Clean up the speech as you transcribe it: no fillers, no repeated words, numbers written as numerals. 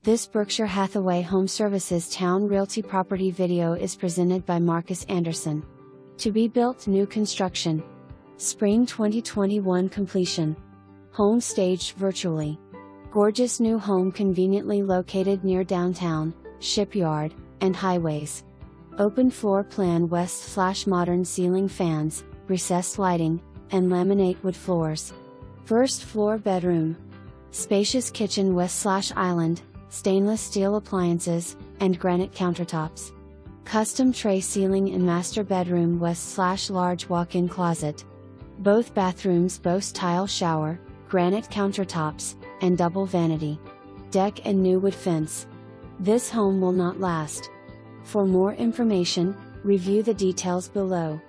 This Berkshire Hathaway HomeServices Towne Realty property video is presented by Marcus.Anderson. To be built new construction. Spring 2021 completion. Home staged virtually. Gorgeous new home conveniently located near downtown, shipyard, and highways. Open floor plan west/modern ceiling fans, recessed lighting, and laminate wood floors. First floor bedroom. Spacious kitchen west/island, stainless steel appliances, and granite countertops. Custom tray ceiling in master bedroom west/large walk-in closet. Both bathrooms boast tile shower, granite countertops, and double vanity. Deck and new wood fence. This home will not last. For more information, review the details below.